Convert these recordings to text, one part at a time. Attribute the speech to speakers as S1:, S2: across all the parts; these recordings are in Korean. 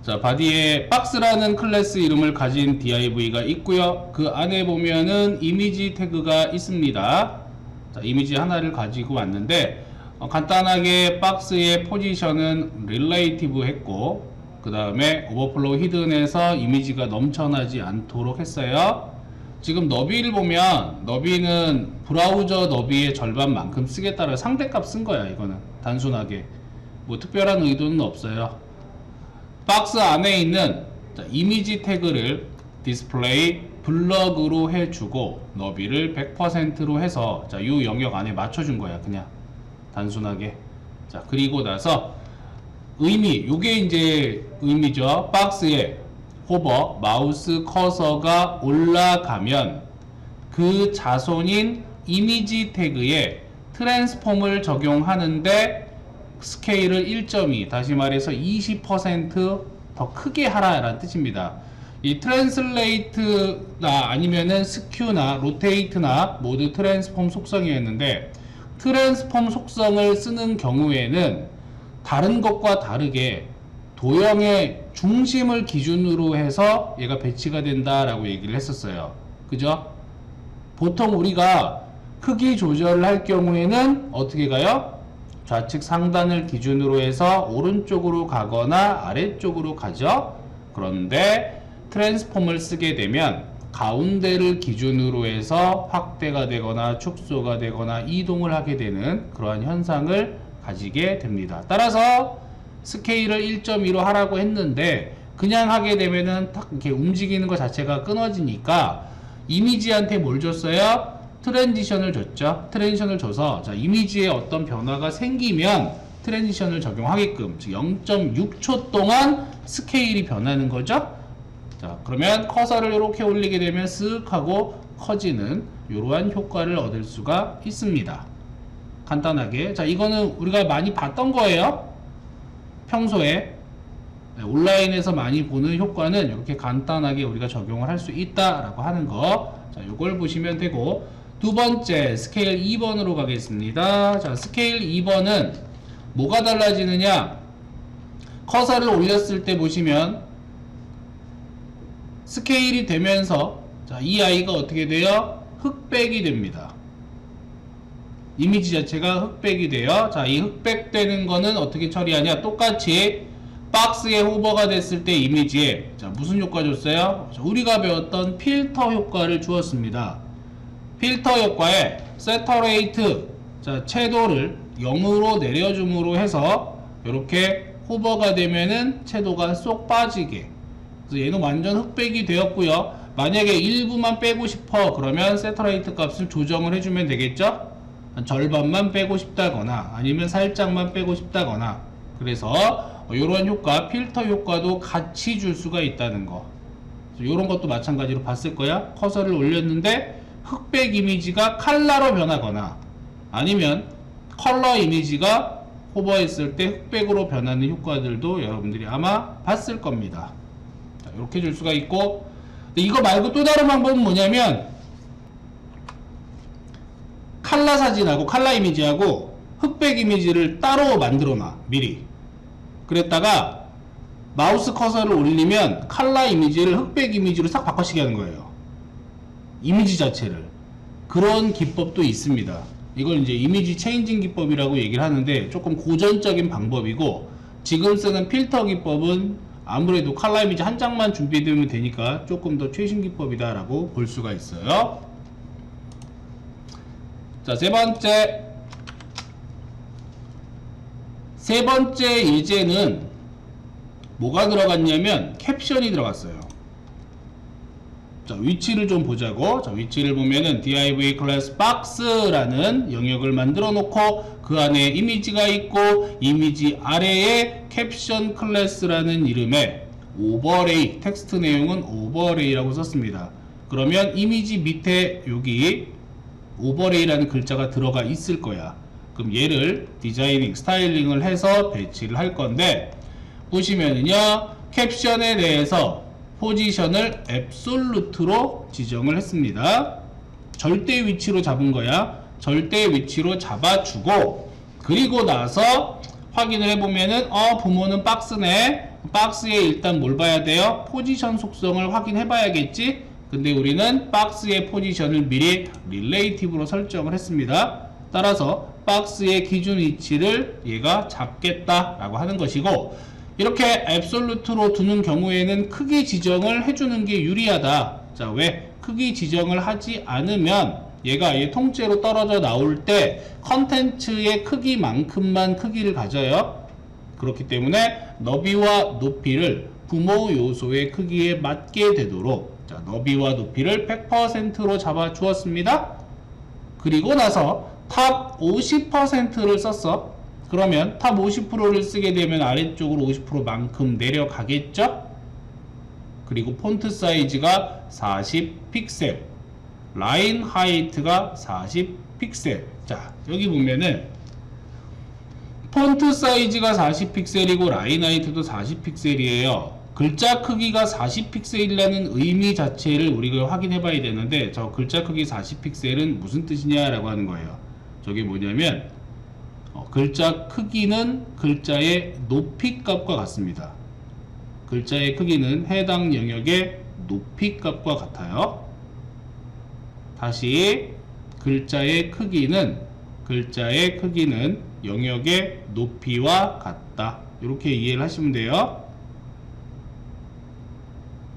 S1: 자, 바디에 박스라는 클래스 이름을 가진 div가 있고요. 그 안에 보면은 이미지 태그가 있습니다. 자, 이미지 하나를 가지고 왔는데 간단하게 박스의 포지션은 릴레이티브 했고, 그 다음에 오버플로우 히든에서 이미지가 넘쳐나지 않도록 했어요. 지금 너비를 보면 너비는 브라우저 너비의 절반만큼 쓰겠다는 상대값 쓴 거야. 이거는 단순하게 뭐 특별한 의도는 없어요. 박스 안에 있는 이미지 태그를 디스플레이 블럭으로 해주고 너비를 100%로 해서 자, 이 영역 안에 맞춰준 거야. 그냥 단순하게. 자, 그리고 나서 요게 이제 의미죠. 박스에 호버, 마우스 커서가 올라가면 그 자손인 이미지 태그에 트랜스폼을 적용하는데 스케일을 1.2, 다시 말해서 20% 크게 하라 라는 뜻입니다. 이 트랜슬레이트나 아니면은 스큐나 로테이트나 모두 트랜스폼 속성이었는데, 트랜스폼 속성을 쓰는 경우에는 다른 것과 다르게 도형의 중심을 기준으로 해서 얘가 배치가 된다라고 얘기를 했었어요. 그죠? 보통 우리가 크기 조절을 할 경우에는 어떻게 가요? 좌측 상단을 기준으로 해서 오른쪽으로 가거나 아래쪽으로 가죠. 그런데 트랜스폼을 쓰게 되면 가운데를 기준으로 해서 확대가 되거나 축소가 되거나 이동을 하게 되는 그러한 현상을 가지게 됩니다. 따라서 스케일을 1.2로 하라고 했는데 그냥 하게 되면은 딱 이렇게 움직이는 것 자체가 끊어지니까 이미지한테 뭘 줬어요? 트랜지션을 줬죠. 트랜지션을 줘서 자, 이미지에 어떤 변화가 생기면 트랜지션을 적용하게끔, 즉 0.6초 동안 스케일이 변하는 거죠. 자, 그러면 커서를 이렇게 올리게 되면 쓱 하고 커지는 이러한 효과를 얻을 수가 있습니다. 간단하게. 자, 이거는 우리가 많이 봤던 거예요. 평소에 온라인에서 많이 보는 효과는 이렇게 간단하게 우리가 적용을 할 수 있다라고 하는 거. 자, 요걸 보시면 되고, 두 번째 스케일 2번으로 가겠습니다. 자, 스케일 2번은 뭐가 달라지느냐? 커서를 올렸을 때 보시면 스케일이 되면서 자, 이 아이가 어떻게 돼요? 흑백이 됩니다. 이미지 자체가 흑백이 돼요. 자, 이 흑백되는 거는 어떻게 처리하냐? 똑같이 박스에 호버가 됐을 때 이미지에 자, 무슨 효과 줬어요? 자, 우리가 배웠던 필터 효과를 주었습니다. 필터 효과에 세터레이트, 자, 채도를 0으로 내려줌으로 해서 이렇게 호버가 되면은 채도가 쏙 빠지게. 그래서 얘는 완전 흑백이 되었고요. 만약에 일부만 빼고 싶어 그러면 세터레이트 값을 조정을 해주면 되겠죠. 절반만 빼고 싶다거나 아니면 살짝만 빼고 싶다거나. 그래서 이런 효과, 필터 효과도 같이 줄 수가 있다는 거. 이런 것도 마찬가지로 봤을 거야. 커서를 올렸는데 흑백 이미지가 컬러로 변하거나 아니면 컬러 이미지가 호버했을 때 흑백으로 변하는 효과들도 여러분들이 아마 봤을 겁니다. 자, 이렇게 줄 수가 있고, 이거 말고 또 다른 방법은 뭐냐면 컬러 사진하고 컬러 이미지하고 흑백 이미지를 따로 만들어 놔. 미리. 그랬다가 마우스 커서를 올리면 컬러 이미지를 흑백 이미지로 싹 바꿔치기 하는 거예요. 이미지 자체를. 그런 기법도 있습니다. 이걸 이제 이미지 체인징 기법이라고 얘기를 하는데 조금 고전적인 방법이고, 지금 쓰는 필터 기법은 아무래도 컬러 이미지 한 장만 준비되면 되니까 조금 더 최신 기법이다 라고 볼 수가 있어요. 자, 세 번째 예제는 뭐가 들어갔냐면 캡션이 들어갔어요. 자, 위치를 좀 보자고. 자, 위치를 보면은 div 클래스 박스라는 영역을 만들어 놓고 그 안에 이미지가 있고 이미지 아래에 캡션 클래스라는 이름의 오버레이, 텍스트 내용은 오버레이라고 썼습니다. 그러면 이미지 밑에 여기 오버레이라는 글자가 들어가 있을 거야. 그럼 얘를 디자이닝, 스타일링을 해서 배치를 할 건데, 보시면은요, 캡션에 대해서 포지션을 앱솔루트로 지정을 했습니다. 절대 위치로 잡은 거야. 절대 위치로 잡아주고, 그리고 나서 확인을 해보면은 부모는 박스네. 박스에 일단 뭘 봐야 돼요? 포지션 속성을 확인해 봐야겠지? 근데 우리는 박스의 포지션을 미리 릴레이티브로 설정을 했습니다. 따라서 박스의 기준 위치를 얘가 잡겠다 라고 하는 것이고, 이렇게 앱솔루트로 두는 경우에는 크기 지정을 해주는 게 유리하다. 자, 왜? 크기 지정을 하지 않으면 얘가 아예 통째로 떨어져 나올 때 컨텐츠의 크기만큼만 크기를 가져요. 그렇기 때문에 너비와 높이를 부모 요소의 크기에 맞게 되도록, 자, 너비와 높이를 100%로 잡아 주었습니다. 그리고 나서 탑 50%를 썼어. 그러면 탑 50%를 쓰게 되면 아래쪽으로 50%만큼 내려가겠죠? 그리고 폰트 사이즈가 40픽셀, 라인 하이트가 40픽셀. 자, 여기 보면은 폰트 사이즈가 40픽셀이고 라인 하이트도 40픽셀이에요. 글자 크기가 40픽셀이라는 의미 자체를 우리가 확인해 봐야 되는데, 저 글자 크기 40픽셀은 무슨 뜻이냐 라고 하는 거예요. 저게 뭐냐면 글자 크기는 글자의 높이 값과 같습니다. 글자의 크기는 해당 영역의 높이 값과 같아요. 다시, 글자의 크기는 영역의 높이와 같다. 이렇게 이해를 하시면 돼요.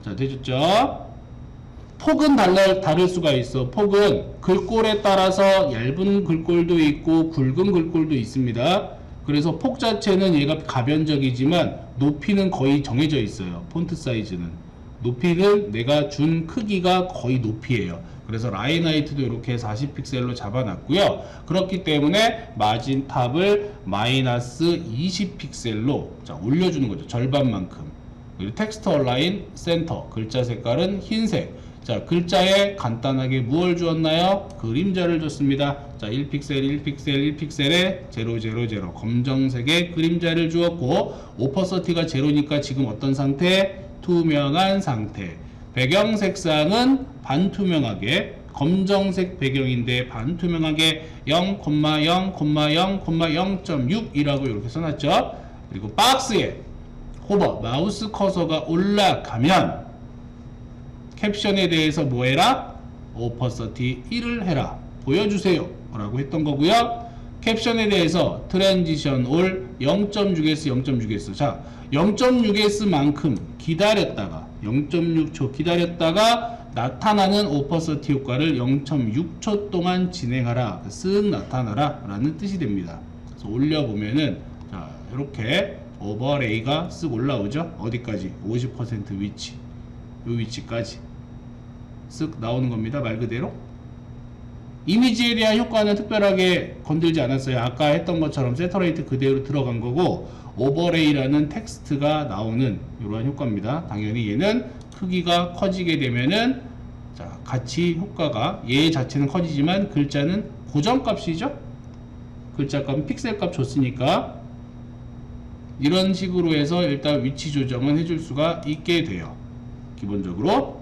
S1: 자, 되셨죠? 폭은 다를 수가 있어. 폭은 글꼴에 따라서 얇은 글꼴도 있고 굵은 글꼴도 있습니다. 그래서 폭 자체는 얘가 가변적이지만 높이는 거의 정해져 있어요. 폰트 사이즈는. 높이는 내가 준 크기가 거의 높이에요. 그래서 라인 하이트도 이렇게 40픽셀로 잡아놨고요. 그렇기 때문에 마진 탑을 마이너스 20픽셀로 올려주는 거죠. 절반만큼. 그리고 텍스트 얼라인 센터, 글자 색깔은 흰색. 자, 글자에 간단하게 무엇을 주었나요? 그림자를 줬습니다. 자, 1픽셀, 1픽셀, 1픽셀에 000 검정색의 그림자를 주었고, 오퍼서티가 제로니까 지금 어떤 상태? 투명한 상태. 배경 색상은 반투명하게, 검정색 배경인데 반투명하게 0,0,0,0.6이라고 이렇게 써놨죠. 그리고 박스에 호버, 마우스 커서가 올라가면 캡션에 대해서 뭐 해라? 오퍼서티 1을 해라. 보여주세요. 라고 했던 거고요. 캡션에 대해서 트랜지션 올 0.6s, 0.6s. 자, 0.6s만큼 기다렸다가 0.6초 기다렸다가 나타나는 오퍼서티 효과를 0.6초 동안 진행하라. 쓱 나타나라 라는 뜻이 됩니다. 그래서 올려보면은 자, 이렇게 오버레이가 쓱 올라오죠. 어디까지? 50% 위치. 요 위치까지 쓱 나오는 겁니다. 말 그대로. 이미지에 대한 효과는 특별하게 건들지 않았어요. 아까 했던 것처럼 세터레이트 그대로 들어간 거고, 오버레이라는 텍스트가 나오는 이러한 효과입니다. 당연히 얘는 크기가 커지게 되면은 자, 같이 효과가 얘 자체는 커지지만 글자는 고정값이죠. 글자 값은 픽셀 값 줬으니까 이런 식으로 해서 일단 위치 조정은 해줄 수가 있게 돼요. 기본적으로.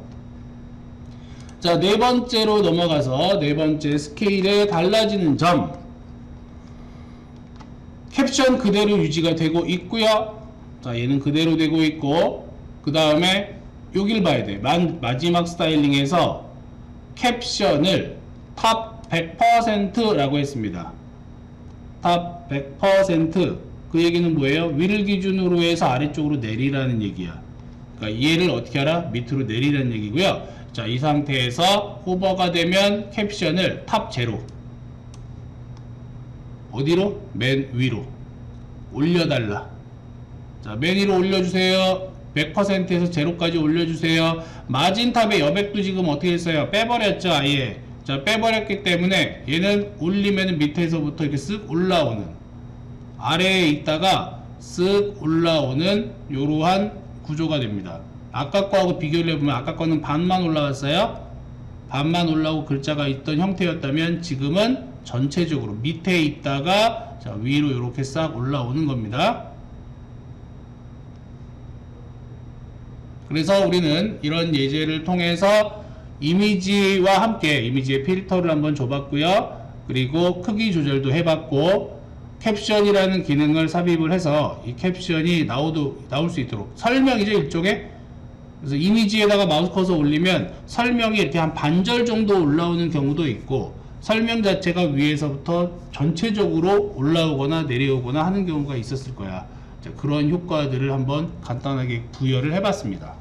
S1: 자, 네 번째로 넘어가서 네 번째 스케일에 달라지는 점. 캡션 그대로 유지가 되고 있고요. 자, 얘는 그대로 되고 있고, 그 다음에 여길 봐야 돼. 마지막 스타일링에서 캡션을 탑 100%라고 했습니다. 탑 100%. 그 얘기는 뭐예요? 위를 기준으로 해서 아래쪽으로 내리라는 얘기야. 그러니까 얘를 어떻게 하라? 밑으로 내리라는 얘기고요. 자, 이 상태에서 호버가 되면 캡션을 탑 제로. 어디로? 맨 위로 올려달라. 자, 맨 위로 올려주세요. 100%에서 제로까지 올려주세요. 마진 탑의 여백도 지금 어떻게 했어요? 빼버렸죠, 아예. 자, 빼버렸기 때문에 얘는 올리면 밑에서부터 이렇게 쓱 올라오는, 아래에 있다가 쓱 올라오는 이러한 구조가 됩니다. 아까 거하고 비교를 해보면 아까 거는 반만 올라왔어요. 반만 올라오고 글자가 있던 형태였다면 지금은 전체적으로 밑에 있다가 자, 위로 이렇게 싹 올라오는 겁니다. 그래서 우리는 이런 예제를 통해서 이미지와 함께 이미지의 필터를 한번 줘봤고요. 그리고 크기 조절도 해봤고, 캡션이라는 기능을 삽입을 해서 이 캡션이 나올 수 있도록, 설명이죠, 일종의. 그래서 이미지에다가 마우스 커서 올리면 설명이 이렇게 한 반절 정도 올라오는 경우도 있고, 설명 자체가 위에서부터 전체적으로 올라오거나 내려오거나 하는 경우가 있었을 거야. 자, 그런 효과들을 한번 간단하게 부여를 해봤습니다.